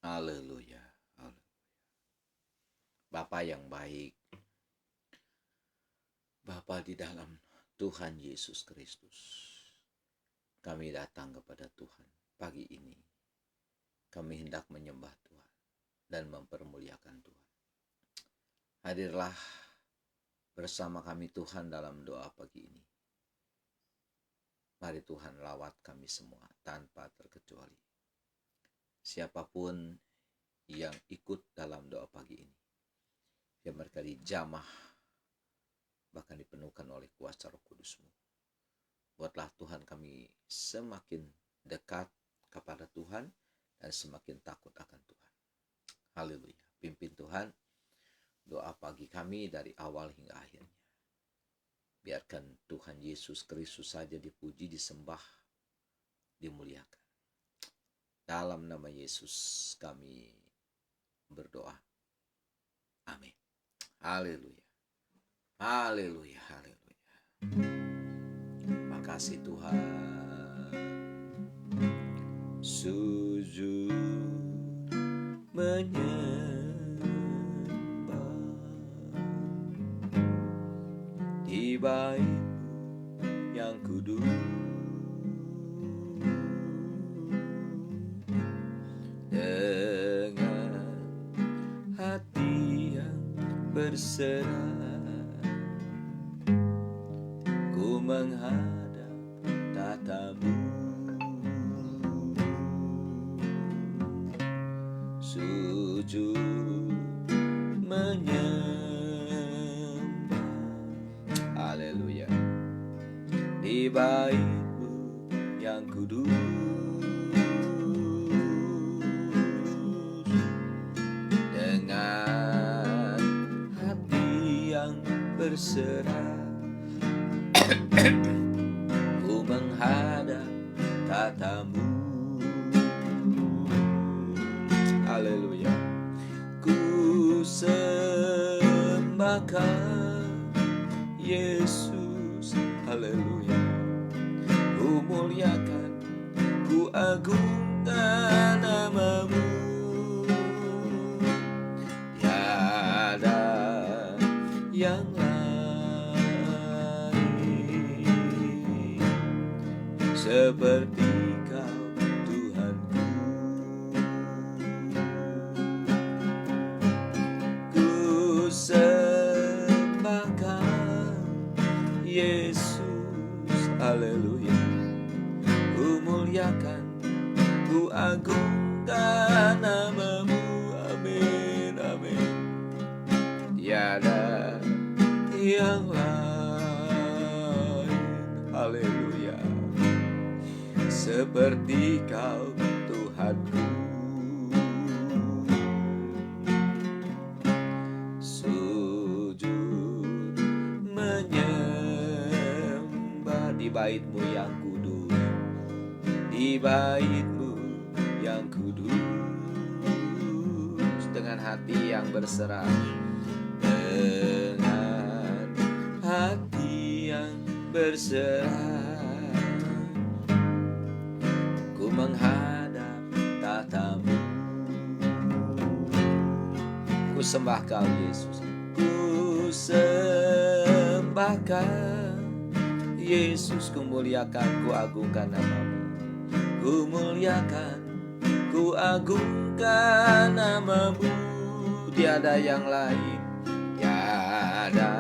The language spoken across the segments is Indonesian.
Haleluya. Bapa yang baik, Bapa di dalam Tuhan Yesus Kristus, kami datang kepada Tuhan pagi ini. Kami hendak menyembah Tuhan dan mempermuliakan Tuhan. Hadirlah bersama kami Tuhan dalam doa pagi ini. Mari Tuhan lawat kami semua tanpa terkecuali. Siapapun yang ikut dalam doa pagi ini, biar mereka dijamah, bahkan dipenuhkan oleh kuasa Roh Kudus-Mu. Buatlah Tuhan kami semakin dekat kepada Tuhan dan semakin takut akan Tuhan. Haleluya. Pimpin Tuhan doa pagi kami dari awal hingga akhirnya. Biarkan Tuhan Yesus Kristus saja dipuji, disembah, dimuliakan. Dalam nama Yesus kami berdoa. Amin. Haleluya. Haleluya. Haleluya. Makasih Tuhan. Sujud menyembah di bait-Mu yang kudus, dengan hati yang berserah, ku menghadap tata-Mu. Sujud menyembah, haleluya, di bait-Mu yang kudus, dengan hati yang berserah, ku menghadap tata-Mu. Haleluya. Ku sembahkan Yesus, haleluya. Ku muliakan, ku agungkan nama-Mu. Tiada yang lain seperti Kau, Tuhanku. Ku sembahkan Yesus, haleluya. Ku muliakan, ku agungkan nama-Mu. Amin, amin. Tiada yang lain, haleluya, seperti Kau, Tuhanku. Sujud menyembah di bait-Mu yang kudus, di bait-Mu yang kudus, dengan hati yang berserah, dengan hati yang berserah, ku menghadap tata-Mu. Ku sembah Kau Yesus, ku sembahkan Yesus, ku muliakan, ku agungkan nama-Mu. Ku muliakan, ku agungkan nama-Mu. Tiada yang lain, tiada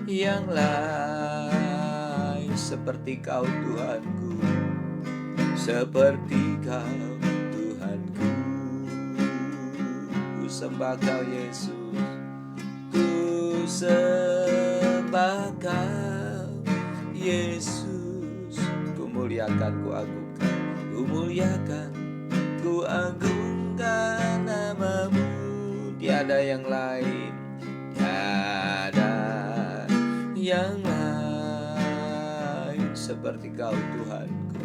yang lain seperti Kau, Tuhanku, seperti Kau, Tuhanku. Ku sembah Kau Yesus, ku sembah Kau Yesus, ku muliakan, ku agungkan, ku muliakan, ku agungkan nama-Mu. Tiada yang lain, tiada yang lain seperti Kau, Tuhanku,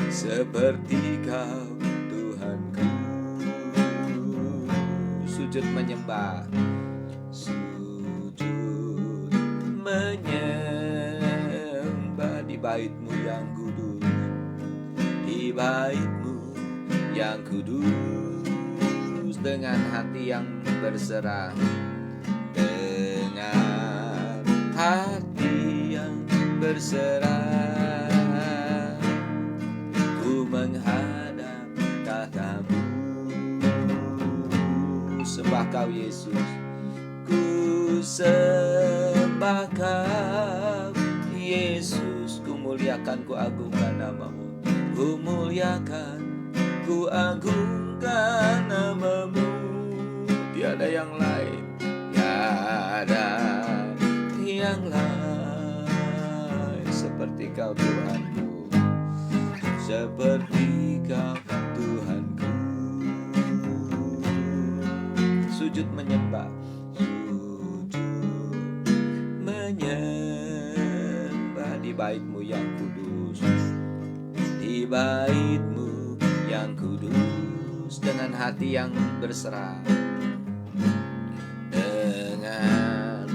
seperti Kau, Tuhanku. Sujud menyembah, sujud menyembah di bait-Mu yang kudus, di bait-Mu yang kudus, dengan hati yang berserah, dengan hati yang berserah, ku menghadap tahta-Mu. Sembah Kau Yesus, ku sembah Kau Yesus, ku muliakan, ku agungkan nama-Mu. Ku muliakan, ku agungkan nama-Mu. Tiada yang lain, tiada yang lain seperti Kau Tuhanku, seperti Kau Tuhanku. Sujud menyembah, sujud menyembah di bait-Mu yang kudus, di bait-Mu yang kudus, dengan hati yang berserah, dengan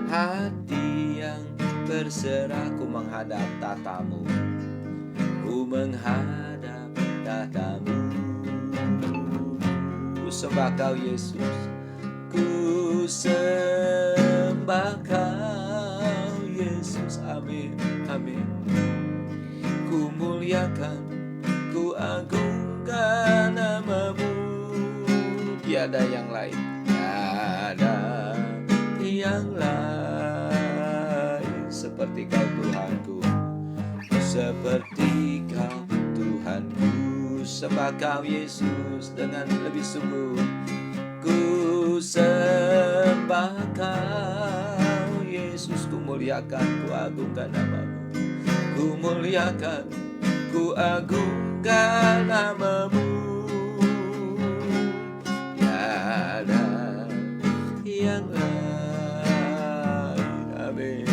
hati yang berserah, ku menghadap tahta-Mu, ku menghadap tahta-Mu. Ku sembah Kau Yesus, ku sembah Kau Yesus, amin, amin. Ku muliakan, ku agungkan nama-Mu. Tiada yang lain, tiada yang lain seperti Kau Tuhanku, seperti Kau Tuhanku. Sembah Kau Yesus dengan lebih sungguh, ku sembah Kau Yesus, ku muliakan, ku agungkan nama-Mu. Ku muliakan, ku agungkan nama-Mu. Tiada yang lain, amin,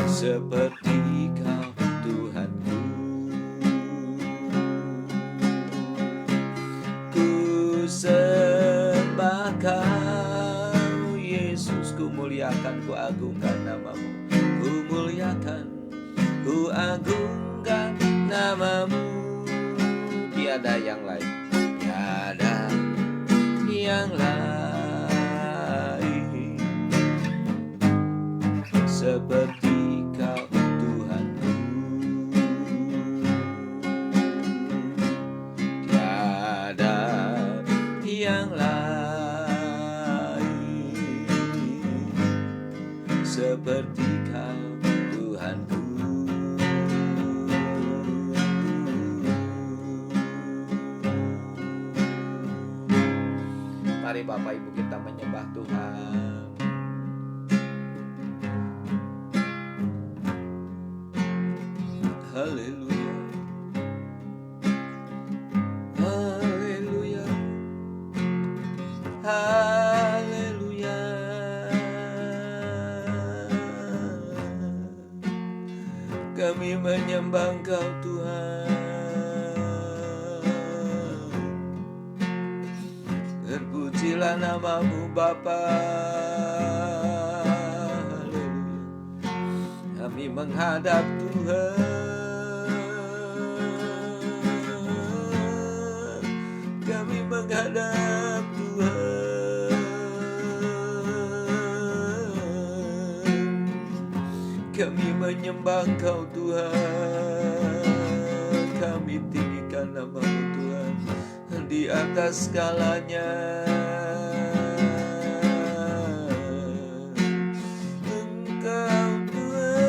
seperti Kau Tuhanku. Ku sembah Kau Yesus, ku muliakan, ku agungkan nama-Mu. Ku muliakan, ku agungkan nama-Mu. Tiada yang lain, tiada yang lain seperti Kau Tuhanku. Tiada yang lain seperti Kau Tuhanku. Mari Bapak Ibu kita menyembah Tuhan. Haleluya, haleluya, haleluya. Kami menyembah Engkau Tuhan. Terpujilah nama-Mu Bapa. Haleluya. Kami menghadap Tuhan. Kami menghadap Tuhan. Kami menyembah Engkau Tuhan. Kami tinggikan nama-Mu Tuhan di atas segalanya. Engkau Tuhan.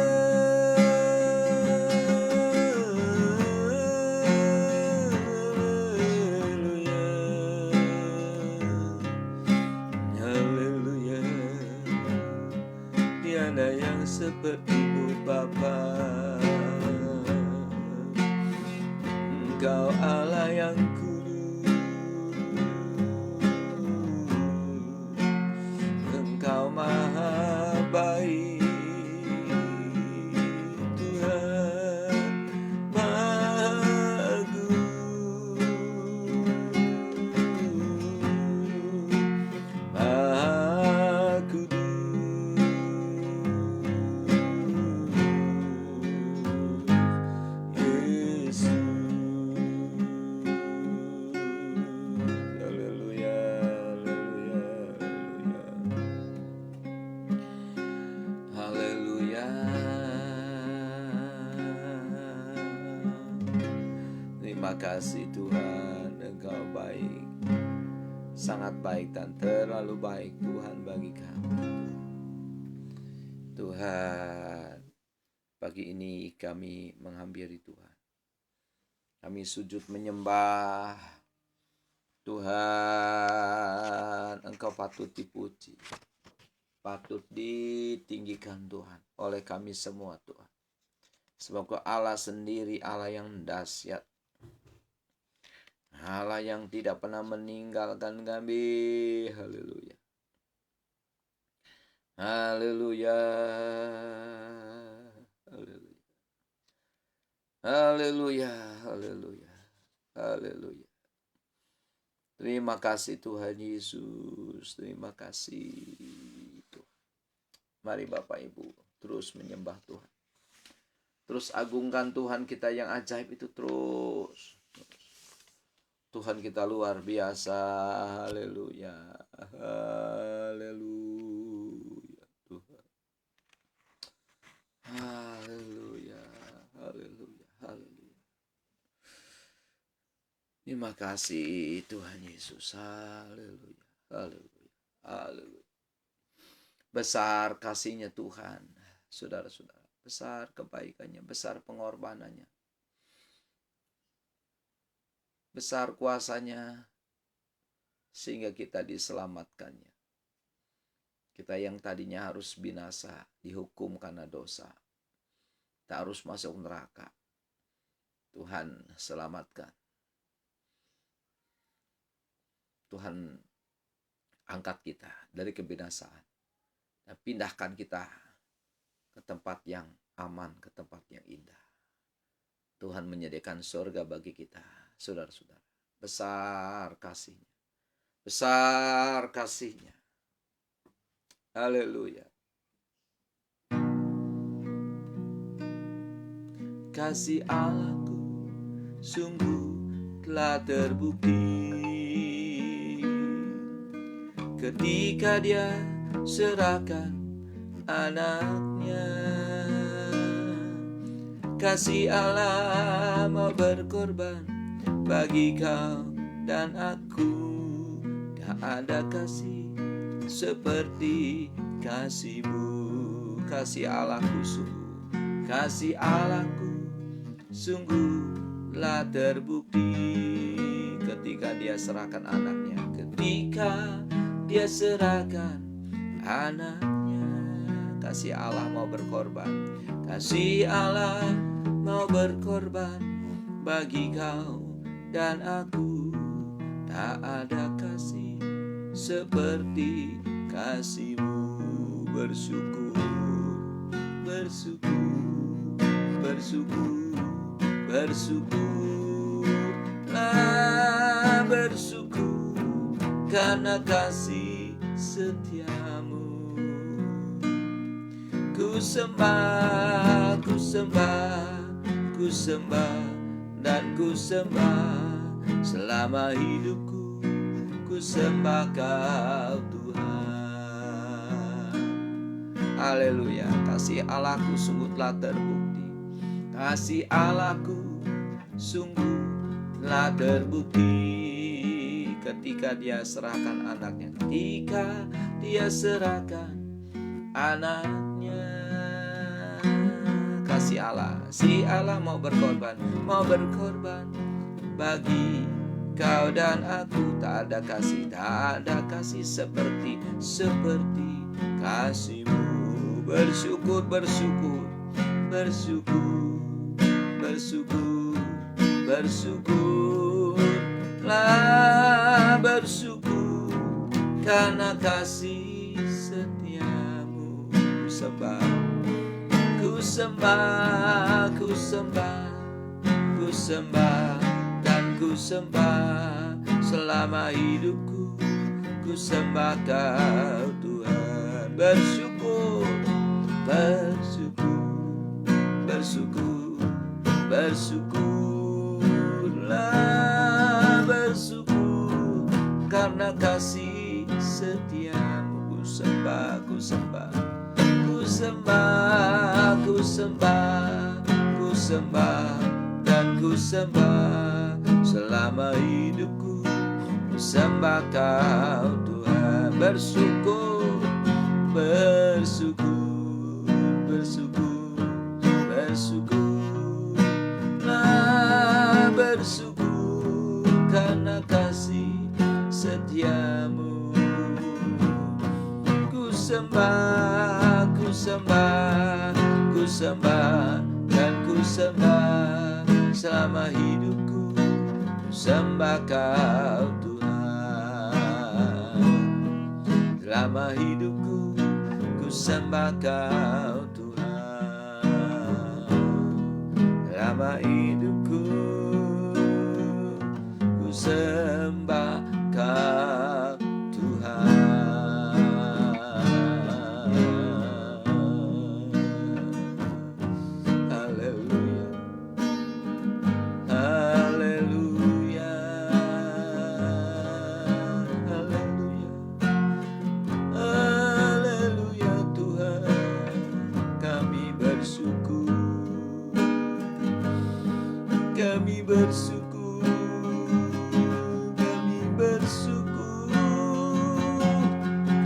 Haleluya, haleluya. Tiada yang seperti-Mu Bapa. Engkau Allah yang Engkau maha baik, Tuhan maha agung, maha kudus. Yesus, kasih Tuhan, Engkau baik, sangat baik dan terlalu baik Tuhan bagi kami. Tuhan, pagi ini kami menghampiri Tuhan. Kami sujud menyembah Tuhan. Engkau patut dipuji, patut ditinggikan Tuhan oleh kami semua Tuhan. Sebab Kau Allah sendiri, Allah yang dahsyat, Allah yang tidak pernah meninggalkan kami. Haleluya. Haleluya. Haleluya. Haleluya. Haleluya. Haleluya. Terima kasih Tuhan Yesus. Terima kasih Tuhan. Mari Bapak Ibu terus menyembah Tuhan. Terus agungkan Tuhan kita yang ajaib itu terus. Tuhan kita luar biasa. Haleluya. Haleluya Tuhan. Haleluya. Haleluya. Haleluya. Terima kasih Tuhan Yesus. Haleluya. Haleluya. Haleluya. Besar kasih-Nya Tuhan, saudara-saudara. Besar kebaikannya, besar pengorbanannya, besar kuasanya, sehingga kita diselamatkannya. Kita yang tadinya harus binasa, dihukum karena dosa, kita harus masuk neraka, Tuhan selamatkan. Tuhan angkat kita dari kebinasaan dan pindahkan kita ke tempat yang aman, ke tempat yang indah. Tuhan menyediakan surga bagi kita, saudara-saudara. Besar kasih-Nya, besar kasih-Nya. Haleluya. Kasih Allahku sungguh telah terbukti ketika Dia serahkan anaknya. Kasih Allah mau berkorban bagi kau dan aku. Tak ada kasih seperti kasih-Mu. Kasih Allahku sungguh, kasih Allahku sungguh telah terbukti ketika Dia serahkan anaknya. Ketika Dia serahkan anaknya. Kasih Allah mau berkorban, kasih Allah mau berkorban bagi kau dan aku. Tak ada kasih seperti kasih-Mu. Bersyukur, bersyukur, bersyukur, bersyukurlah, bersyukur karena kasih setia-Mu. Ku sembah, ku sembah, ku sembah dan ku sembah selama hidupku. Ku sembah Kau Tuhan. Haleluya. Kasih Allahku sungguh telah terbukti. Kasih Allahku sungguh telah terbukti ketika Dia serahkan anaknya. Ketika Dia serahkan anaknya. Kasih Allah, si Allah mau berkorban bagi kau dan aku. Tak ada kasih seperti kasih-Mu. Bersyukur, bersyukur, bersyukur, bersyukur, bersyukurlah, bersyukur karena kasih setia-Mu. Ku sembah, ku sembah, ku sembah, ku sembah dan ku sembah selama hidupku. Ku sembah Kau Tuhan. Bersyukur, bersyukur, bersyukur, bersyukurlah, bersyukur karena kasih setia-Mu. Ku sembah, ku sembah, ku sembah, ku sembah, ku sembah dan ku sembah selama hidupku. Ku sembah Kau Tuhan, bersyukur, bersyukur, bersyukur, bersyukur, nah bersyukur karena kasih setiamu. Ku sembah, ku sembah, ku sembah, dan ku sembah selama hidupku. Ku sembah Kau Tuhan, selama hidupku. Ku sembah Kau Tuhan, selama hidupku. Ku sembah Kau Tuhan. Haleluya, haleluya, haleluya, haleluya Tuhan. Kami bersyukur, kami bersyukur, kami bersyukur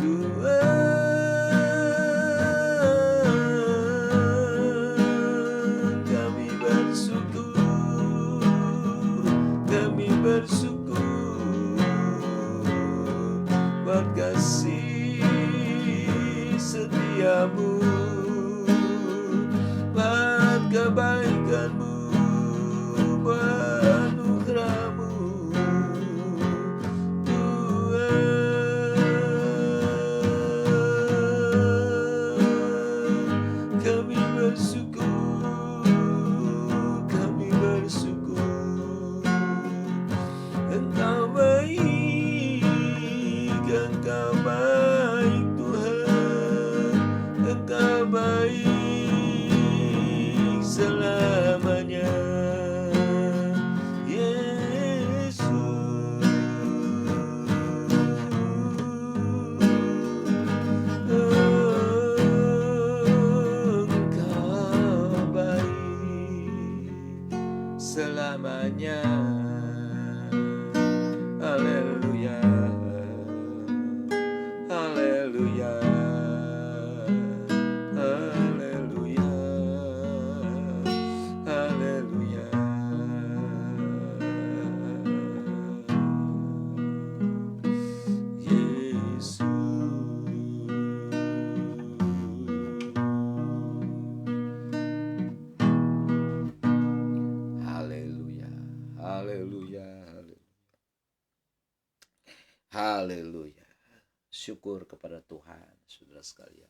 Tuhan. Kami bersyukur, kami bersyukur buat kasih setiamu, buat kebaikanmu, buat anugerahmu Tuhan. Kami bersyukur, kami bersyukur. Engkau baik, Engkau baik Tuhan, Engkau baik selamanya, Yesus. Engkau baik selamanya. Haleluya, haleluya, haleluya, haleluya. Yesus. Haleluya, haleluya, haleluya. Syukur kepada Tuhan, saudara sekalian.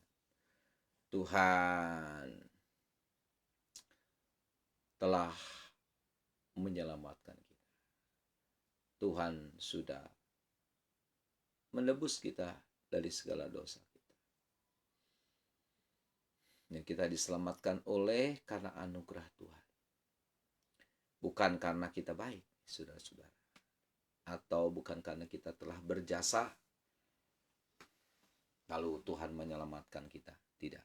Tuhan telah menyelamatkan kita. Tuhan sudah menebus kita dari segala dosa kita. Yang kita diselamatkan oleh karena anugerah Tuhan. Bukan karena kita baik, saudara-saudara. Atau bukan karena kita telah berjasa lalu Tuhan menyelamatkan kita. Tidak.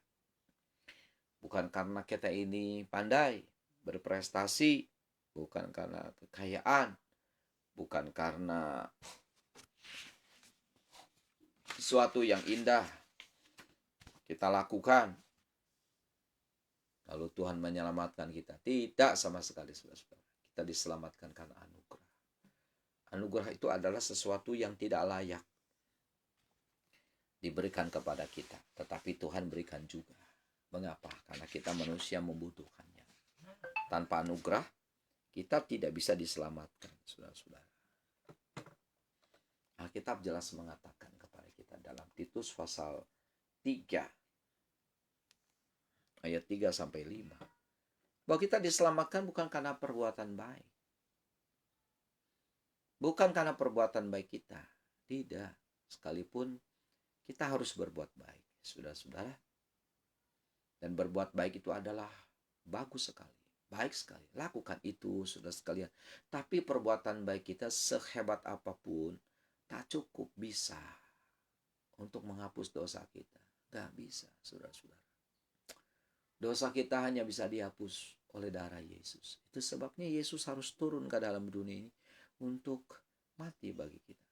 Bukan karena kita ini pandai, berprestasi, bukan karena kekayaan, bukan karena sesuatu yang indah kita lakukan lalu Tuhan menyelamatkan kita. Tidak sama sekali, saudara-saudara. Kita diselamatkan karena anugerah. Anugerah itu adalah sesuatu yang tidak layak diberikan kepada kita, tetapi Tuhan berikan juga. Mengapa? Karena kita manusia membutuhkannya. Tanpa anugerah, kita tidak bisa diselamatkan, saudara-saudara. Alkitab jelas mengatakan kepada kita dalam Titus pasal 3 ayat 3-5 bahwa kita diselamatkan bukan karena perbuatan baik. Bukan karena perbuatan baik kita. Tidak. Sekalipun kita harus berbuat baik, saudara-saudara. Dan berbuat baik itu adalah bagus sekali, baik sekali. Lakukan itu, saudara sekalian. Tapi perbuatan baik kita sehebat apapun tak cukup bisa untuk menghapus dosa kita. Gak bisa, saudara-saudara. Dosa kita hanya bisa dihapus oleh darah Yesus. Itu sebabnya Yesus harus turun ke dalam dunia ini untuk mati bagi kita.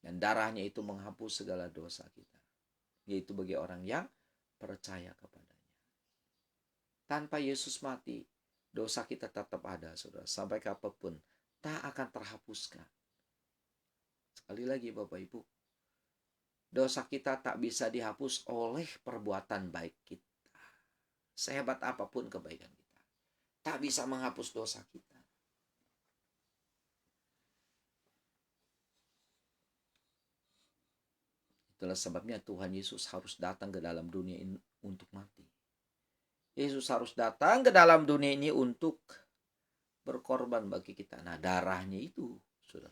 Dan darahnya itu menghapus segala dosa kita. Yaitu bagi orang yang percaya kepadanya. Tanpa Yesus mati, dosa kita tetap ada, saudara. Sampai kapanpun tak akan terhapuskan. Sekali lagi Bapak Ibu, dosa kita tak bisa dihapus oleh perbuatan baik kita. Sehebat apapun kebaikan kita, tak bisa menghapus dosa kita. Itulah sebabnya Tuhan Yesus harus datang ke dalam dunia ini untuk mati. Yesus harus datang ke dalam dunia ini untuk berkorban bagi kita. Nah, darahnya itu sudah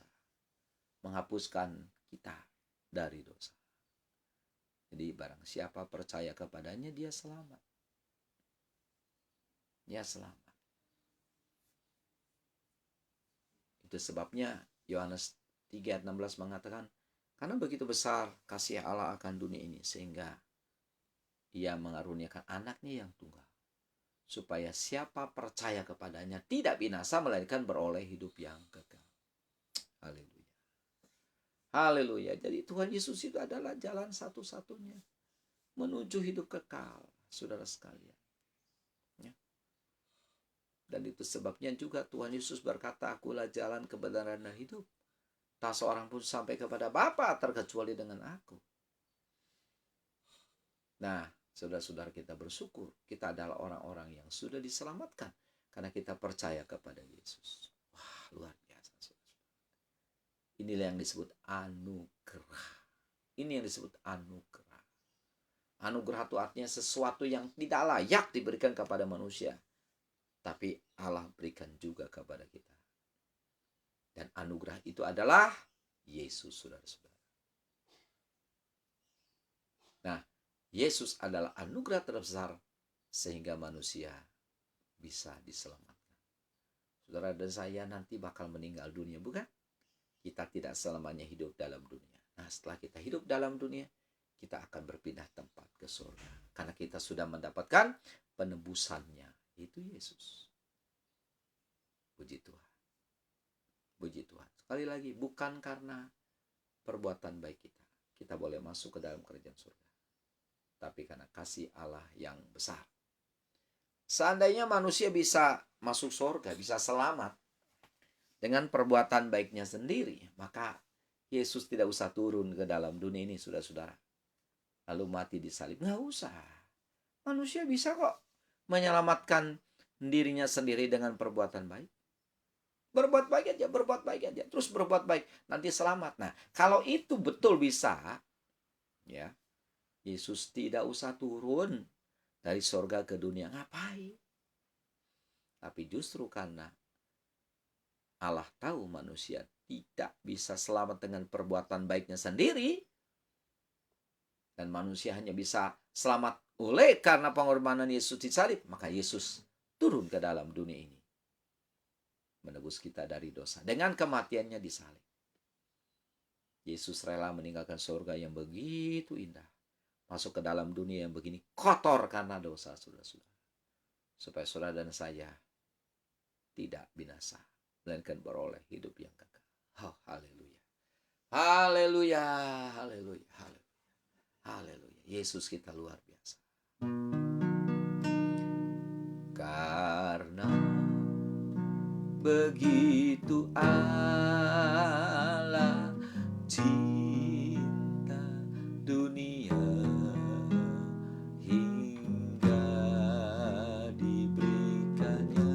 menghapuskan kita dari dosa. Jadi barang siapa percaya kepadanya, dia selamat. Dia selamat. Itu sebabnya Yohanes 3 ayat 16 mengatakan, karena begitu besar kasih Allah akan dunia ini, sehingga Ia mengaruniakan anaknya yang tunggal, supaya siapa percaya kepadanya tidak binasa, melainkan beroleh hidup yang kekal. Haleluya. Haleluya. Jadi Tuhan Yesus itu adalah jalan satu-satunya menuju hidup kekal, saudara sekalian. Ya. Dan itu sebabnya juga Tuhan Yesus berkata, akulah jalan, kebenaran, dan hidup. Tak seorang pun sampai kepada Bapa terkecuali dengan aku. Nah, saudara-saudara, kita bersyukur. Kita adalah orang-orang yang sudah diselamatkan karena kita percaya kepada Yesus. Wah, luar biasa, saudara. Inilah yang disebut anugerah. Ini yang disebut anugerah. Anugerah itu artinya sesuatu yang tidak layak diberikan kepada manusia, tapi Allah berikan juga kepada kita. Dan anugerah itu adalah Yesus, saudara-saudara. Nah, Yesus adalah anugerah terbesar sehingga manusia bisa diselamatkan. Saudara dan saya nanti bakal meninggal dunia, bukan? Kita tidak selamanya hidup dalam dunia. Nah, setelah kita hidup dalam dunia, kita akan berpindah tempat ke surga. Karena kita sudah mendapatkan penebusannya, itu Yesus. Puji Tuhan. Puji Tuhan. Sekali lagi, bukan karena perbuatan baik kita, kita boleh masuk ke dalam kerajaan surga. Tapi karena kasih Allah yang besar. Seandainya manusia bisa masuk surga, bisa selamat dengan perbuatan baiknya sendiri, maka Yesus tidak usah turun ke dalam dunia ini, saudara-saudara. Lalu mati disalib. Nggak usah. Manusia bisa kok menyelamatkan dirinya sendiri dengan perbuatan baik. Berbuat baik aja, berbuat baik aja. Terus berbuat baik, nanti selamat. Nah, kalau itu betul bisa, ya, Yesus tidak usah turun dari surga ke dunia. Ngapain? Tapi justru karena Allah tahu manusia tidak bisa selamat dengan perbuatan baiknya sendiri, dan manusia hanya bisa selamat oleh karena pengorbanan Yesus disalib, maka Yesus turun ke dalam dunia ini menebus kita dari dosa dengan kematiannya disalib. Yesus rela meninggalkan surga yang begitu indah, masuk ke dalam dunia yang begini kotor karena dosa, saudara-saudara, supaya saudara dan saya tidak binasa, melainkan beroleh hidup yang kekal. Oh, haleluya. Haleluya, haleluya, haleluya. Haleluya. Yesus kita luar biasa. Karena begitu Allah cinta dunia hingga diberikannya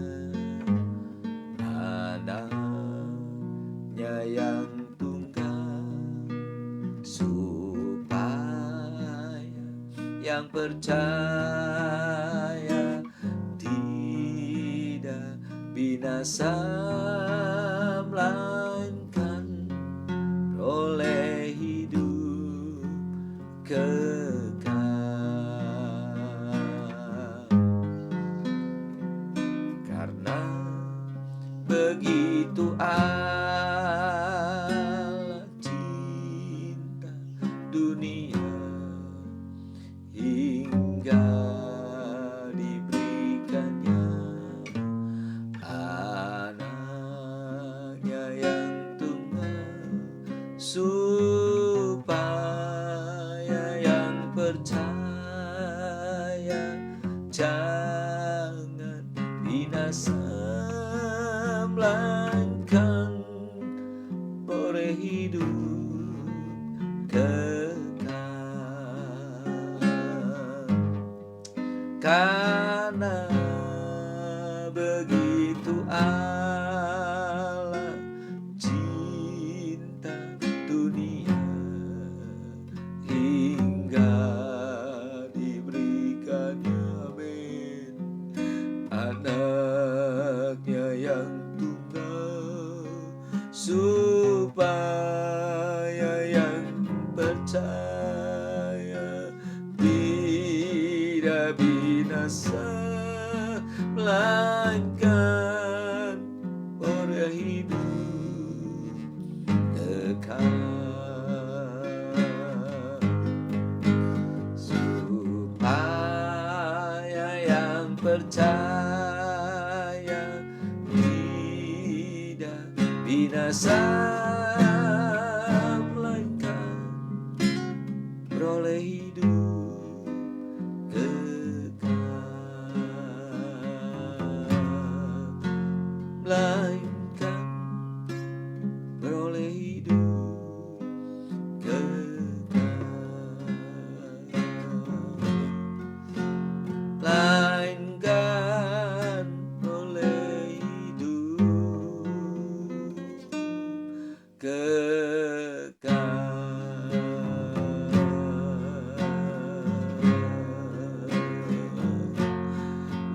anaknya yang tunggal, supaya yang percaya tidak binasa, melainkan oleh hidup kekal. Karena begitu Allah cinta dunia hingga diberikannya anaknya hidup kekal. Karena begitu Allah cinta dunia, hingga diberikannya amin anaknya yang tunggal, supaya yang percaya tidak binasa, melainkan beroleh hidup kekal. Supaya yang percaya tidak binasa, melainkan beroleh hidup kekal. Melainkan beroleh hidup kekal. Melainkan beroleh hidup kekal.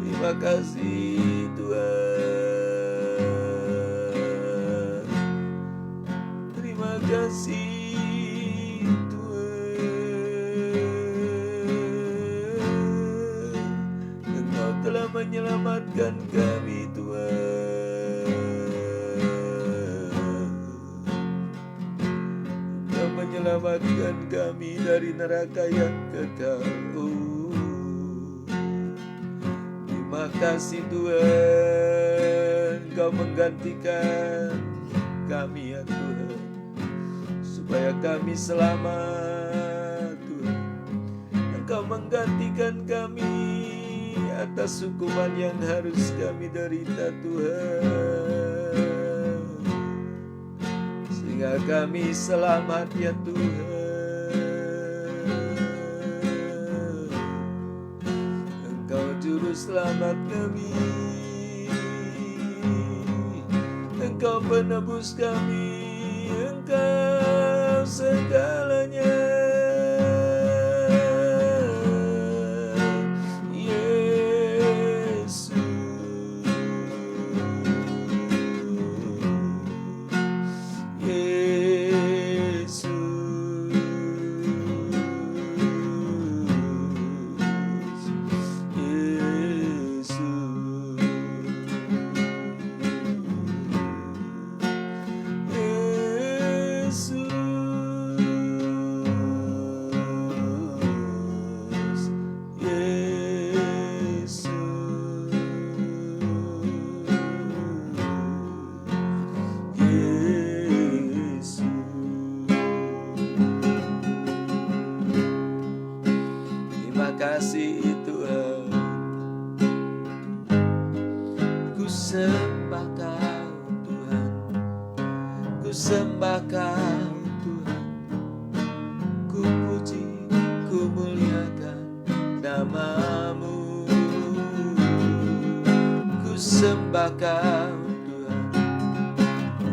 Terima kasih Tuhan. Terima kasih Tuhan. Engkau telah menyelamatkan kami Tuhan. Engkau menyelamatkan kami dari neraka yang kekal. Terima kasih Tuhan, Engkau menggantikan kami ya Tuhan, supaya kami selamat Tuhan. Engkau menggantikan kami atas hukuman yang harus kami derita Tuhan, sehingga kami selamat ya Tuhan. Juru selamat kami, Engkau penebus kami, Engkau segalanya. Yesus, Yesus, kasih Tuhan, ku sembah Kau Tuhan, ku sembah Kau Tuhan, ku puji, ku muliakan nama-Mu. Ku sembah Kau Tuhan,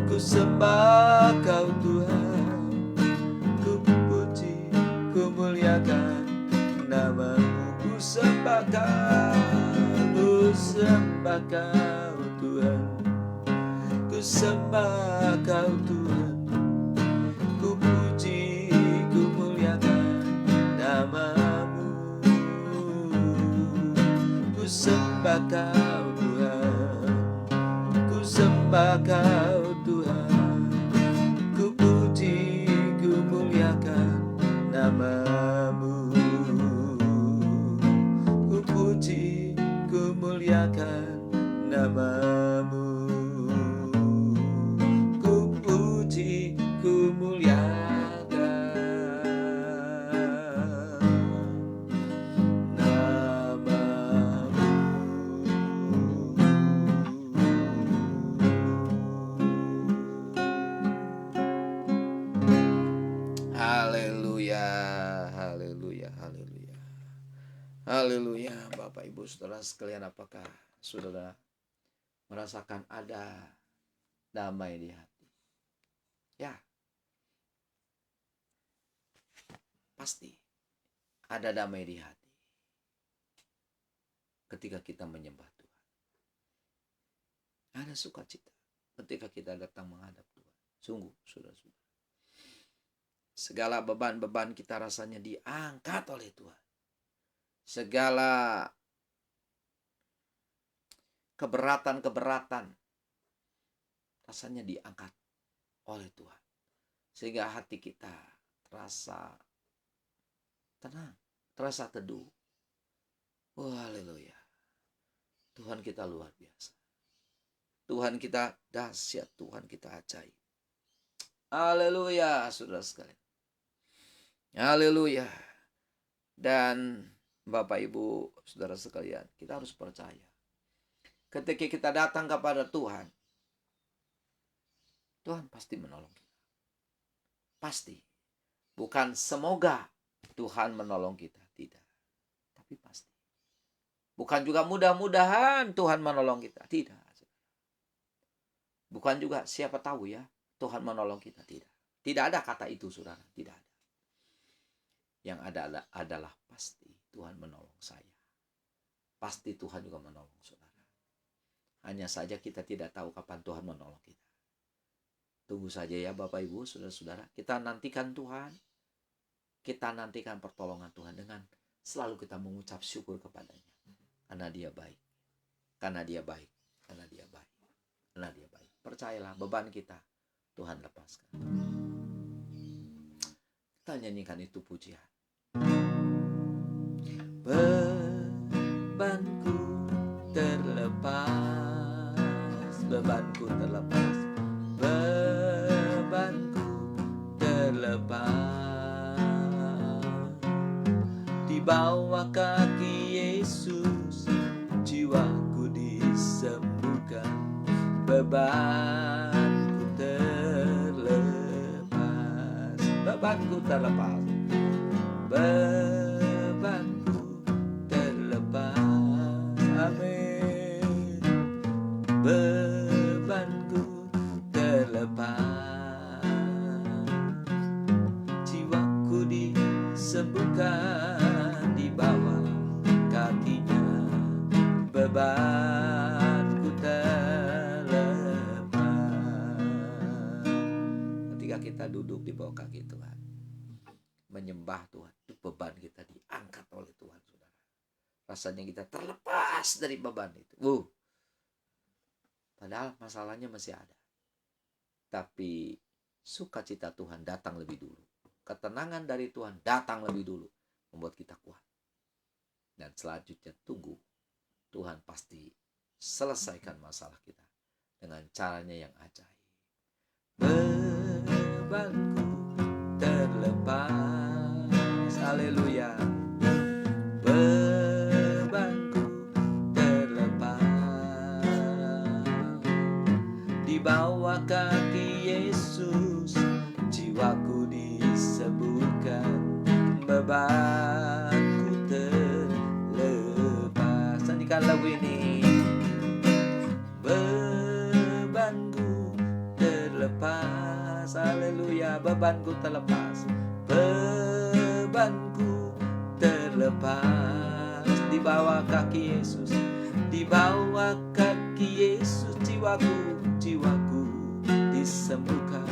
ku sembah Kau Tuhan, ku puji, ku muliakan nama-Mu. Ku sembah Kau Tuhan, ku sembah Kau Tuhan, ku puji, ku muliakan nama-Mu. Ku sembah Kau Tuhan, ku sembah Kau Tuhan, ku puji, ku muliakan nama-Mu. Puji, ku muliakan nama-Mu. Ku puji, Haleluya, haleluya, haleluya. Haleluya, Bapak Ibu Saudara sekalian, apakah Saudara merasakan ada damai di hati? Ya, pasti ada damai di hati ketika kita menyembah Tuhan. Ada sukacita ketika kita datang menghadap Tuhan. Sungguh, saudara-saudara, segala beban-beban kita rasanya diangkat oleh Tuhan. Segala keberatan-keberatan rasanya diangkat oleh Tuhan. Sehingga hati kita terasa tenang, terasa teduh. Haleluya. Tuhan kita luar biasa. Tuhan kita dahsyat, Tuhan kita ajaib. Haleluya, saudara sekalian. Haleluya. Dan Bapak Ibu Saudara sekalian, kita harus percaya. Ketika kita datang kepada Tuhan, Tuhan pasti menolong kita. Pasti. Bukan semoga Tuhan menolong kita, tidak. Tapi pasti. Bukan juga mudah-mudahan Tuhan menolong kita, tidak. Bukan juga siapa tahu ya, Tuhan menolong kita, tidak. Tidak ada kata itu, saudara, tidak ada. Yang ada adalah pasti Tuhan menolong saya. Pasti Tuhan juga menolong saudara. Hanya saja kita tidak tahu kapan Tuhan menolong kita. Tunggu saja ya Bapak Ibu, saudara-saudara. Kita nantikan Tuhan. Kita nantikan pertolongan Tuhan dengan selalu kita mengucap syukur kepadanya. Karena Dia baik. Karena Dia baik. Karena Dia baik. Karena Dia baik. Percayalah, beban kita Tuhan lepaskan. Kita nyanyikan itu pujian. Bebanku terlepas, bebanku terlepas, bebanku terlepas. Di bawah kaki Yesus, jiwaku disembuhkan, bebanku terlepas, bebanku terlepas, bebanku terlepas, amin. Bebanku terlepas, jiwaku disembuhkan di bawah kakinya, bebanku terlepas. Ketika kita duduk di bawah kaki Tuhan, menyembah Tuhan, itu beban kita diangkat oleh Tuhan, saudara. Rasanya kita terlepas dari beban itu. Padahal masalahnya masih ada. Tapi sukacita Tuhan datang lebih dulu. Ketenangan dari Tuhan datang lebih dulu, membuat kita kuat. Dan selanjutnya tunggu. Tuhan pasti selesaikan masalah kita dengan caranya yang ajaib. Bebanku terlepas, haleluya. Bebanku terlepas, di bawah kaki Yesus, jiwaku disembuhkan, bebanku terlepas. Nyanyikan lagu ini. Bebanku terlepas, haleluya. Bebanku terlepas, bebanku terlepas, di bawah kaki Yesus, di bawah kaki Yesus, jiwaku disembuhkan,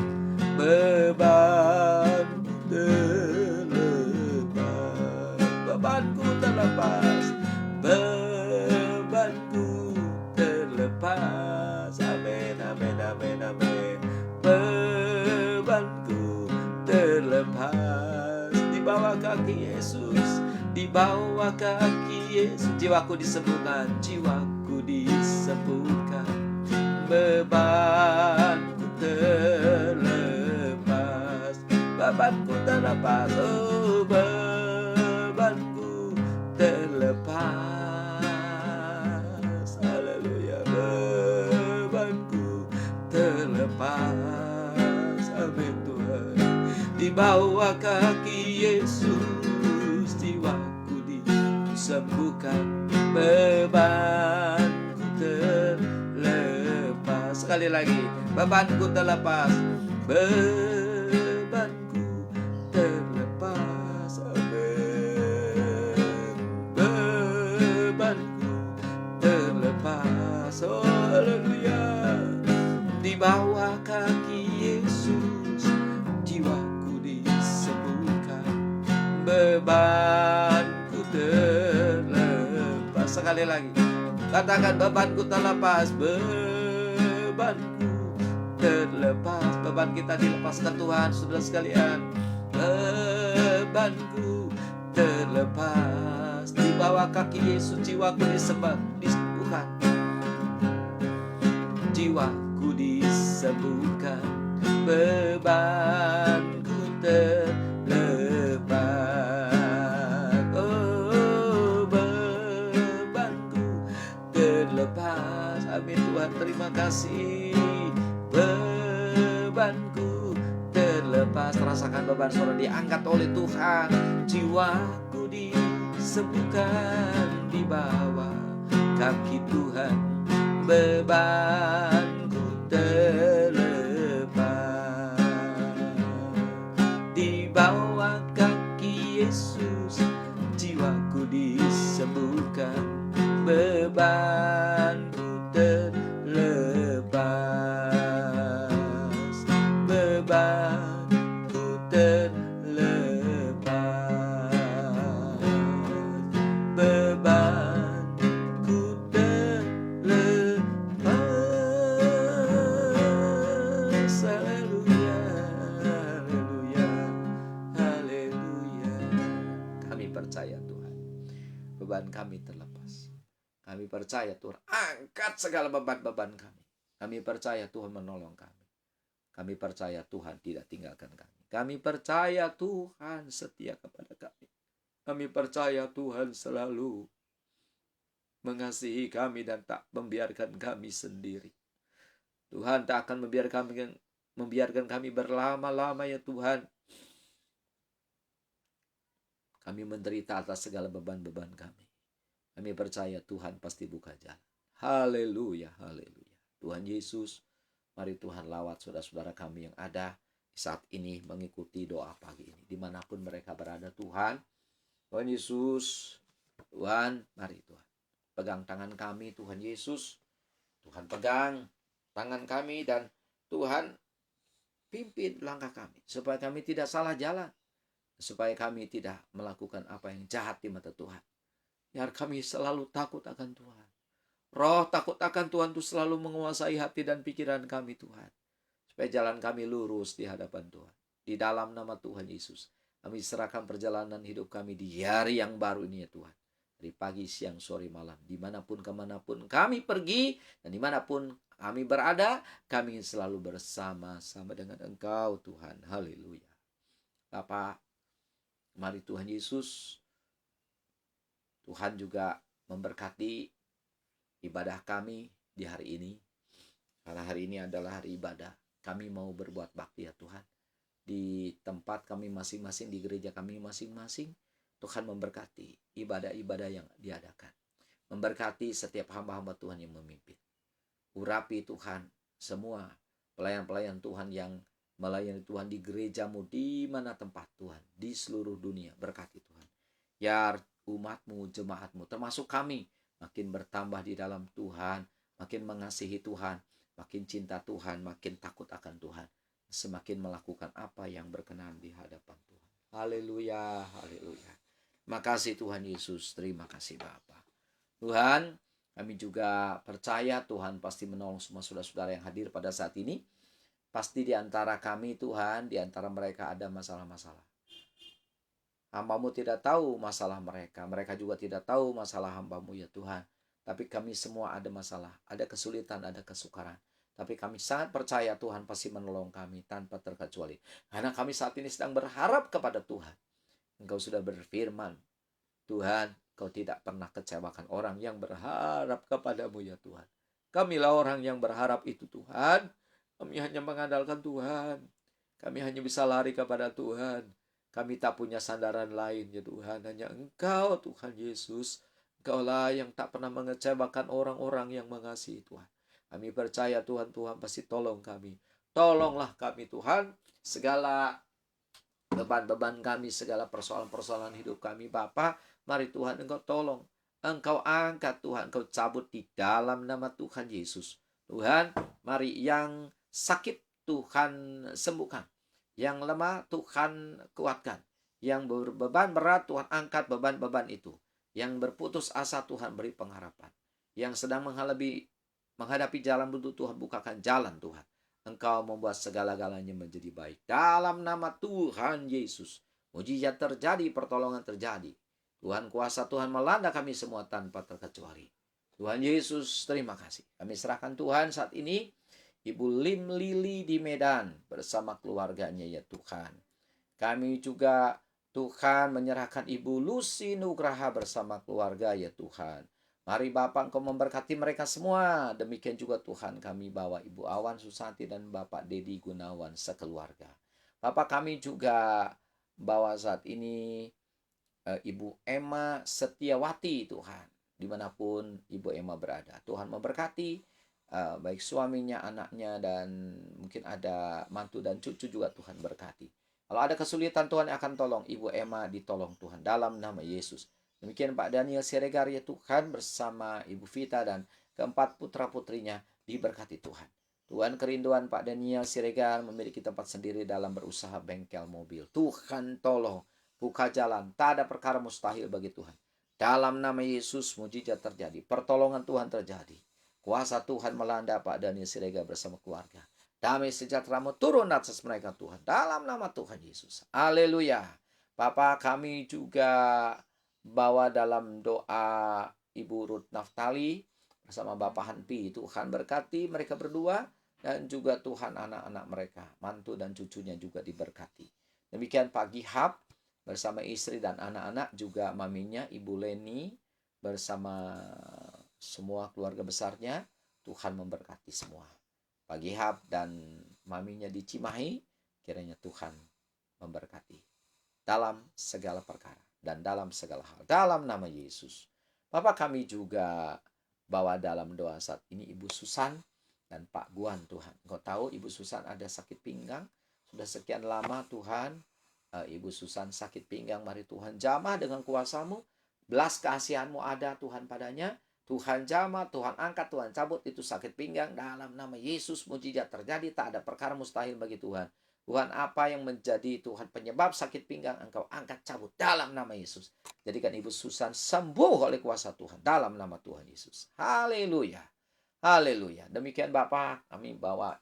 bebanku terlepas, bebanku terlepas, bebanku terlepas, amin, amin, amin, amin. Bebanku terlepas, di bawah kaki Yesus, di bawah kaki Yesus, jiwaku disembuhkan, bebanku terlepas, bebanku terlepas, oh bebanku terlepas, haleluya. Bebanku terlepas, amin Tuhan. Di bawah kaki Yesus jiwaku disembuhkan, bebanku terlepas. Sekali lagi, bebanku terlepas, bebanku terlepas. Amin. Bebanku terlepas. Oh, haleluya. Di bawah kaki Yesus jiwaku disembuhkan, bebanku terlepas. Sekali lagi, katakan bebanku terlepas, bebanku terlepas. Beban kita dilepaskan Tuhan, saudara sekalian. Bebanku terlepas. Di bawah kaki Yesus jiwaku disembuhkan, jiwaku disembuhkan, bebanku terlepas. Oh, bebanku terlepas. Amin Tuhan, terima kasih. Bebanku terlepas. Rasakan beban saudara diangkat oleh Tuhan. Jiwaku disembuhkan di bawah kaki Tuhan, bebanku terlepas. Di bawah kaki Yesus jiwaku disembuhkan, bebanku terlepas. Bebanku terlepas. Bebanku terlepas. Haleluya, haleluya, haleluya. Kami percaya Tuhan, beban kami terlepas. Kami percaya Tuhan angkat segala beban-beban kami. Kami percaya Tuhan menolong kami. Kami percaya Tuhan tidak tinggalkan kami. Kami percaya Tuhan setia kepada kami. Kami percaya Tuhan selalu mengasihi kami dan tak membiarkan kami sendiri. Tuhan tak akan membiarkan kami berlama-lama ya Tuhan. Kami menderita atas segala beban-beban kami. Kami percaya Tuhan pasti buka jalan. Haleluya, haleluya. Tuhan Yesus, mari Tuhan lawat saudara-saudara kami yang ada saat ini mengikuti doa pagi ini. Dimanapun mereka berada Tuhan. Tuhan Yesus, Tuhan, mari Tuhan. Pegang tangan kami Tuhan Yesus. Tuhan pegang tangan kami dan Tuhan pimpin langkah kami. Supaya kami tidak salah jalan. Supaya kami tidak melakukan apa yang jahat di mata Tuhan. Biar kami selalu takut akan Tuhan. Roh takut akan Tuhan itu selalu menguasai hati dan pikiran kami Tuhan. Supaya jalan kami lurus di hadapan Tuhan. Di dalam nama Tuhan Yesus. Kami serahkan perjalanan hidup kami di hari yang baru ini ya Tuhan. Dari pagi, siang, sore, malam. Dimanapun, kemanapun kami pergi. Dan dimanapun kami berada. Kami ingin selalu bersama-sama dengan Engkau Tuhan. Haleluya. Bapa, mari Tuhan Yesus. Tuhan juga memberkati ibadah kami di hari ini. Karena hari ini adalah hari ibadah. Kami mau berbuat bakti ya Tuhan. Di tempat kami masing-masing, di gereja kami masing-masing. Tuhan memberkati ibadah-ibadah yang diadakan. Memberkati setiap hamba-hamba Tuhan yang memimpin. Urapi Tuhan semua pelayan-pelayan Tuhan yang melayani Tuhan di gerejamu di mana tempat Tuhan. Di seluruh dunia. Berkati Tuhan. Ya umatmu, jemaatmu, termasuk kami. Makin bertambah di dalam Tuhan, makin mengasihi Tuhan, makin cinta Tuhan, makin takut akan Tuhan. Semakin melakukan apa yang berkenan di hadapan Tuhan. Haleluya, haleluya. Terima kasih Tuhan Yesus, terima kasih Bapa. Tuhan, kami juga percaya Tuhan pasti menolong semua saudara-saudara yang hadir pada saat ini. Pasti di antara kami Tuhan, di antara mereka ada masalah-masalah. Hamba-Mu tidak tahu masalah mereka. Mereka juga tidak tahu masalah hamba-Mu ya Tuhan. Tapi kami semua ada masalah. Ada kesulitan, ada kesukaran. Tapi kami sangat percaya Tuhan pasti menolong kami tanpa terkecuali. Karena kami saat ini sedang berharap kepada Tuhan. Engkau sudah berfirman. Tuhan, Kau tidak pernah kecewakan orang yang berharap kepadamu ya Tuhan. Kamilah orang yang berharap itu Tuhan. Kami hanya mengandalkan Tuhan. Kami hanya bisa lari kepada Tuhan. Kami tak punya sandaran lain ya Tuhan. Hanya Engkau Tuhan Yesus. Engkaulah yang tak pernah mengecewakan orang-orang yang mengasihi Tuhan. Kami percaya Tuhan, Tuhan pasti tolong kami. Tolonglah kami Tuhan. Segala beban-beban kami, segala persoalan-persoalan hidup kami Bapa, mari Tuhan Engkau tolong. Engkau angkat Tuhan, Engkau cabut di dalam nama Tuhan Yesus. Tuhan, mari yang sakit Tuhan sembuhkan. Yang lemah Tuhan kuatkan. Yang berbeban berat Tuhan angkat beban-beban itu. Yang berputus asa Tuhan beri pengharapan. Yang sedang menghadapi jalan buntu Tuhan bukakan jalan Tuhan. Engkau membuat segala-galanya menjadi baik. Dalam nama Tuhan Yesus. Mujizat terjadi, pertolongan terjadi. Tuhan kuasa Tuhan melanda kami semua tanpa terkecuali. Tuhan Yesus terima kasih. Kami serahkan Tuhan saat ini. Ibu Lim Lili di Medan bersama keluarganya ya Tuhan. Kami juga Tuhan menyerahkan Ibu Lucy Nugraha bersama keluarga ya Tuhan. Mari Bapak Engkau memberkati mereka semua. Demikian juga Tuhan kami bawa Ibu Awan Susanti dan Bapak Dedi Gunawan sekeluarga. Bapak kami juga bawa saat ini Ibu Emma Setiawati Tuhan. Dimanapun Ibu Emma berada. Tuhan memberkati baik suaminya, anaknya, dan mungkin ada mantu dan cucu juga Tuhan berkati. Kalau ada kesulitan Tuhan akan tolong. Ibu Emma ditolong Tuhan dalam nama Yesus. Demikian Pak Daniel Siregar ya Tuhan bersama Ibu Vita dan keempat putra-putrinya diberkati Tuhan. Tuhan kerinduan Pak Daniel Siregar memiliki tempat sendiri dalam berusaha bengkel mobil. Tuhan tolong buka jalan. Tak ada perkara mustahil bagi Tuhan. Dalam nama Yesus mujizat terjadi. Pertolongan Tuhan terjadi. Kuasa Tuhan melanda Pak Daniel Siregar bersama keluarga. Damai sejahtera-Mu turun atas mereka Tuhan. Dalam nama Tuhan Yesus. Haleluya. Bapak kami juga bawa dalam doa Ibu Ruth Naftali bersama Bapak Hanpi. Tuhan berkati mereka berdua dan juga Tuhan anak-anak mereka. Mantu dan cucunya juga diberkati. Demikian Pak Gihab bersama istri dan anak-anak. Juga maminya Ibu Leni bersama semua keluarga besarnya. Tuhan memberkati semua. Pak Gihab dan maminya di Cimahi, kiranya Tuhan memberkati dalam segala perkara dan dalam segala hal. Dalam nama Yesus. Bapak kami juga bawa dalam doa saat ini Ibu Susan dan Pak Guan Tuhan. Engkau tahu Ibu Susan ada sakit pinggang. Sudah sekian lama Tuhan. Ibu Susan sakit pinggang. Mari Tuhan jamah dengan kuasa-Mu. Belas kasihan-Mu ada Tuhan padanya. Tuhan jamah, Tuhan angkat, Tuhan cabut itu sakit pinggang. Dalam nama Yesus mujizat terjadi. Tak ada perkara mustahil bagi Tuhan. Tuhan apa yang menjadi Tuhan penyebab sakit pinggang Engkau angkat cabut dalam nama Yesus. Jadikan Ibu Susan sembuh oleh kuasa Tuhan dalam nama Tuhan Yesus. Haleluya. Haleluya. Demikian Bapak kami bawa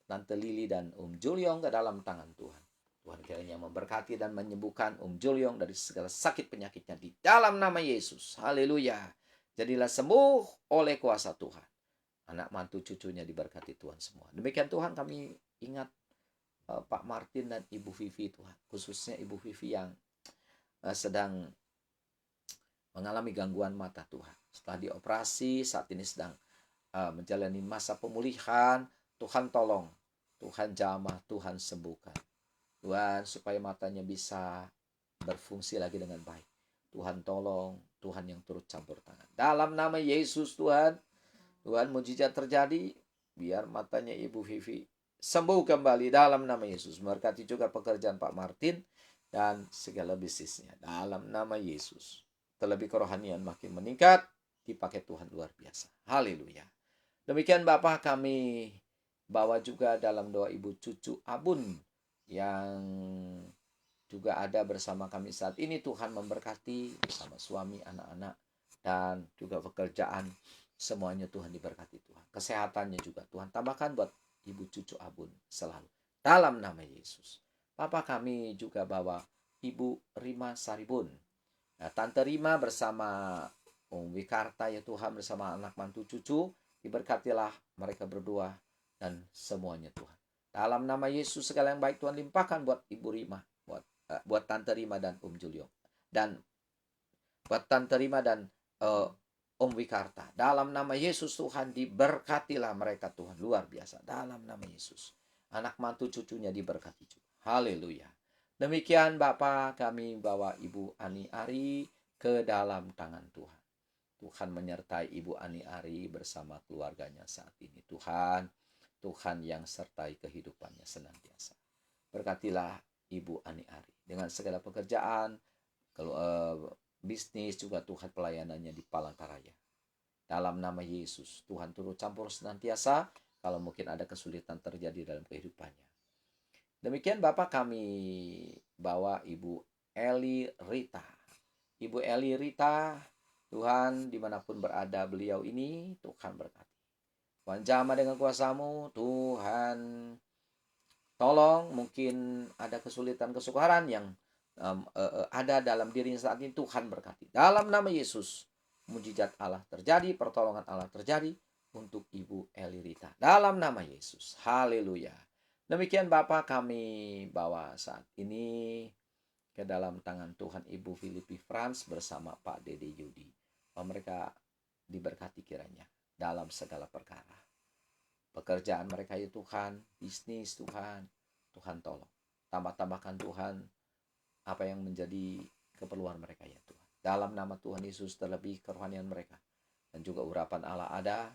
Tante Lili dan Juliong ke dalam tangan Tuhan. Tuhan kiranya memberkati dan menyembuhkan Juliong dari segala sakit penyakitnya di dalam nama Yesus. Haleluya. Jadilah sembuh oleh kuasa Tuhan. Anak mantu cucunya diberkati Tuhan semua. Demikian Tuhan kami ingat Pak Martin dan Ibu Vivi Tuhan. Khususnya Ibu Vivi yang sedang mengalami gangguan mata Tuhan. Setelah dioperasi saat ini sedang menjalani masa pemulihan. Tuhan tolong. Tuhan jamah. Tuhan sembuhkan. Tuhan supaya matanya bisa berfungsi lagi dengan baik. Tuhan tolong, Tuhan yang turut campur tangan. Dalam nama Yesus Tuhan, Tuhan mujizat terjadi, biar matanya Ibu Vivi sembuh kembali dalam nama Yesus. Berkati juga pekerjaan Pak Martin dan segala bisnisnya. Dalam nama Yesus. Terlebih kerohanian makin meningkat, dipakai Tuhan luar biasa. Haleluya. Demikian Bapak kami bawa juga dalam doa Ibu Cucu Abun yang juga ada bersama kami saat ini. Tuhan memberkati bersama suami, anak-anak, dan juga pekerjaan. Semuanya Tuhan diberkati Tuhan. Kesehatannya juga Tuhan tambahkan buat Ibu Cucu Abun selalu. Dalam nama Yesus. Bapak kami juga bawa Ibu Rima Saribun. Nah, Tante Rima bersama Om Wikarta ya Tuhan bersama anak mantu cucu. Diberkatilah mereka berdua dan semuanya Tuhan. Dalam nama Yesus segala yang baik Tuhan limpahkan buat Ibu Rima. Buat Tante Rima dan Om Julio. Dan buat Tante Rima dan Om Wikarta. Dalam nama Yesus Tuhan diberkatilah mereka Tuhan. Luar biasa. Dalam nama Yesus. anak mantu cucunya diberkati juga. Haleluya. Demikian Bapak, kami bawa Ibu Ani Ari ke dalam tangan Tuhan. Tuhan menyertai Ibu Ani Ari bersama keluarganya saat ini. Tuhan yang sertai kehidupannya senantiasa. Berkatilah Ibu Ani Ari dengan segala pekerjaan, kalau bisnis juga Tuhan pelayanannya di Palangkaraya. Dalam nama Yesus, Tuhan turut campur senantiasa kalau mungkin ada kesulitan terjadi dalam kehidupannya. Demikian Bapak, kami bawa Ibu Eli Rita. Ibu Eli Rita, Tuhan dimanapun berada beliau ini, Tuhan berkati. Tuhan jamah dengan kuasa-Mu, Tuhan tolong, mungkin ada kesulitan kesukaran yang ada dalam dirinya saat ini, Tuhan berkati. Dalam nama Yesus, mujizat Allah terjadi, pertolongan Allah terjadi untuk Ibu Eli Rita. Dalam nama Yesus, haleluya. Demikian Bapak, kami bawa saat ini ke dalam tangan Tuhan Ibu Filipi Frans bersama Pak Dede Yudi. Mereka diberkati kiranya dalam segala perkara. Pekerjaan mereka ya Tuhan, bisnis Tuhan tolong. Tambahkan Tuhan apa yang menjadi keperluan mereka ya Tuhan. Dalam nama Tuhan Yesus, terlebih kerohanian mereka. Dan juga urapan Allah ada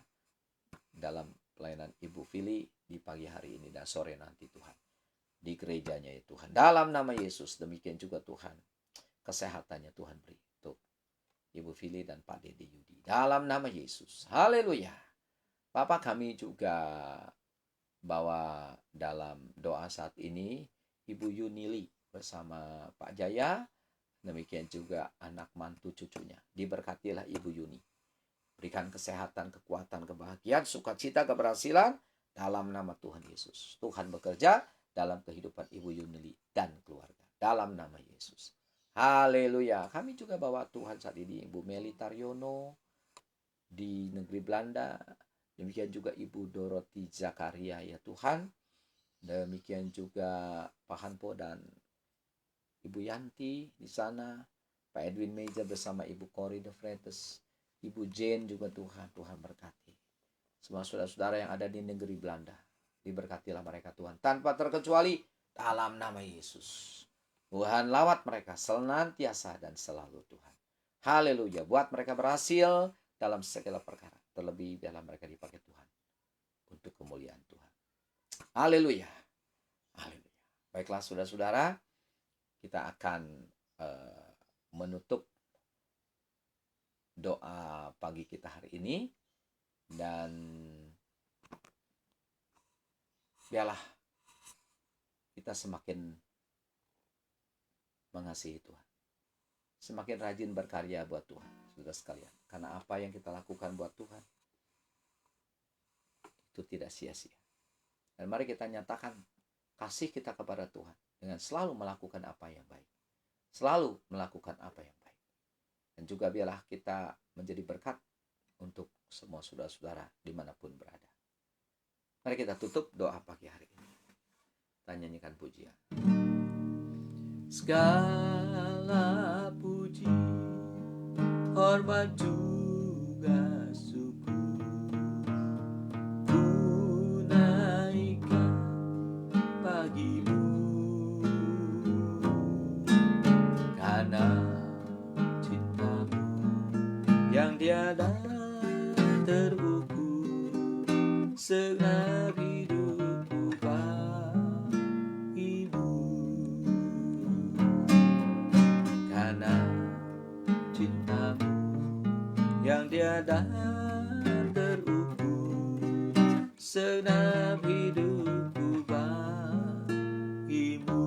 dalam pelayanan Ibu Fili di pagi hari ini dan sore nanti Tuhan. Di gerejanya ya Tuhan. Dalam nama Yesus, demikian juga Tuhan. Kesehatannya Tuhan beri untuk Ibu Fili dan Pak Dede Yudi. Dalam nama Yesus. Haleluya. Bapak, kami juga bawa dalam doa saat ini Ibu Yunili bersama Pak Jaya. Demikian juga anak mantu cucunya. Diberkatilah Ibu Yuni. Berikan kesehatan, kekuatan, kebahagiaan, sukacita, keberhasilan dalam nama Tuhan Yesus. Tuhan bekerja dalam kehidupan Ibu Yunili dan keluarga. Dalam nama Yesus. Haleluya. Kami juga bawa Tuhan saat ini Ibu Meli Taryono di negeri Belanda. Demikian juga Ibu Doroti Zakaria ya Tuhan. Demikian juga Pak Hanpo dan Ibu Yanti di sana. Pak Edwin Meja bersama Ibu Cory de Freitas. Ibu Jane juga Tuhan berkati. Semua saudara-saudara yang ada di negeri Belanda, diberkatilah mereka Tuhan. Tanpa terkecuali dalam nama Yesus. Tuhan lawat mereka senantiasa dan selalu Tuhan. Haleluya. Buat mereka berhasil dalam segala perkara. Terlebih dalam mereka dipakai Tuhan. Untuk kemuliaan Tuhan. Haleluya. Haleluya. Baiklah saudara-saudara. Kita akan menutup doa pagi kita hari ini, dan biarlah kita semakin mengasihi Tuhan, semakin rajin berkarya buat Tuhan, saudara sekalian. Karena apa yang kita lakukan buat Tuhan itu tidak sia-sia. Dan mari kita nyatakan kasih kita kepada Tuhan dengan selalu melakukan apa yang baik, selalu melakukan apa yang baik. Dan juga biarlah kita menjadi berkat untuk semua saudara-saudara dimanapun berada. Mari kita tutup doa pagi hari ini. Kita nyanyikan pujian. Segala puji, hormat juga syukur ku naikkan bagimu, karena yang tiada terukur segenap hidupku bagimu, karena cintamu yang tiada terukur segenap hidupku bagimu.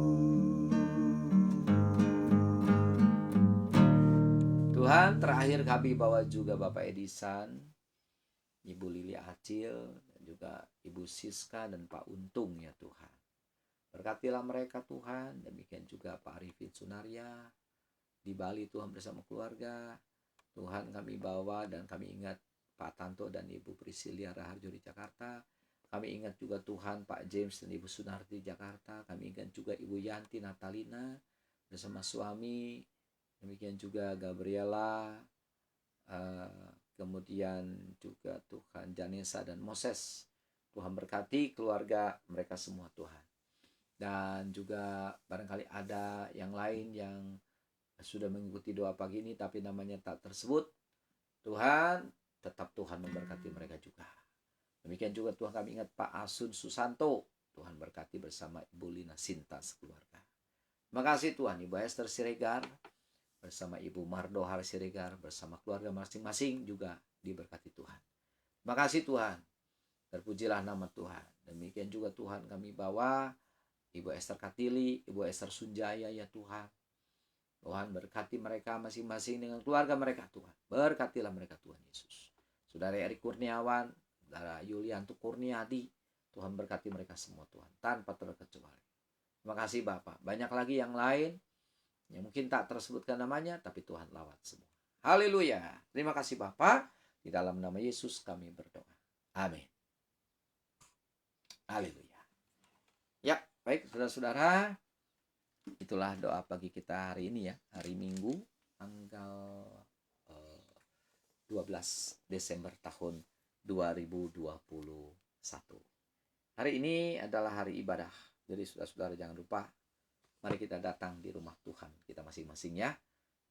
Tuhan, terakhir kami bawa juga Bapak Edisan, Ibu Lili Acil, dan juga Ibu Siska dan Pak Untung ya Tuhan. Berkatilah mereka Tuhan, demikian juga Pak Arifin Sunaria di Bali Tuhan bersama keluarga. Tuhan, kami bawa dan kami ingat Pak Tanto dan Ibu Priscilia Raharjo di Jakarta. Kami ingat juga Tuhan Pak James dan Ibu Sunarti di Jakarta. Kami ingat juga Ibu Yanti Natalina bersama suami. Demikian juga Gabriela, kemudian juga Tuhan Janesa dan Moses. Tuhan berkati keluarga mereka semua Tuhan. Dan juga barangkali ada yang lain yang sudah mengikuti doa pagi ini tapi namanya tak tersebut. Tuhan, tetap Tuhan memberkati mereka juga. Demikian juga Tuhan kami ingat Pak Asun Susanto. Tuhan berkati bersama Ibu Lina Sinta sekeluarga. Terima kasih Tuhan, Ibu Esther Siregar bersama Ibu Mardohar Siregar bersama keluarga masing-masing juga diberkati Tuhan. Terima kasih Tuhan. Terpujilah nama Tuhan. Demikian juga Tuhan kami bawa Ibu Esther Katili, Ibu Esther Sunjaya ya Tuhan. Tuhan berkati mereka masing-masing dengan keluarga mereka Tuhan. Berkatilah mereka Tuhan Yesus. Saudara Eri Kurniawan, Saudara Yulianto Kurniadi, Tuhan berkati mereka semua Tuhan tanpa terkecuali. Terima kasih Bapak. Banyak lagi yang lain yang mungkin tak tersebutkan namanya, tapi Tuhan lawat semua. Haleluya. Terima kasih Bapak. Di dalam nama Yesus kami berdoa. Amin. Haleluya. Ya, baik saudara-saudara. Itulah doa pagi kita hari ini ya. Hari Minggu, tanggal 12 Desember tahun 2021. Hari ini adalah hari ibadah. Jadi saudara-saudara jangan lupa, mari kita datang di rumah Tuhan kita masing-masing ya.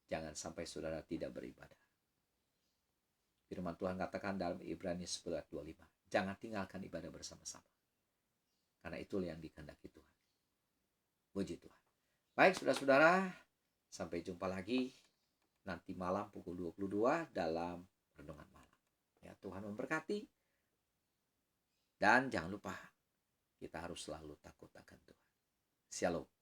Jangan sampai saudara tidak beribadah. Firman Tuhan katakan dalam Ibrani 10:25, jangan tinggalkan ibadah bersama-sama. Karena itulah yang dikehendaki Tuhan. Puji Tuhan. Baik saudara-saudara, sampai jumpa lagi nanti malam pukul 22 dalam renungan malam. Ya, Tuhan memberkati. Dan jangan lupa, kita harus selalu takut akan Tuhan. Shalom.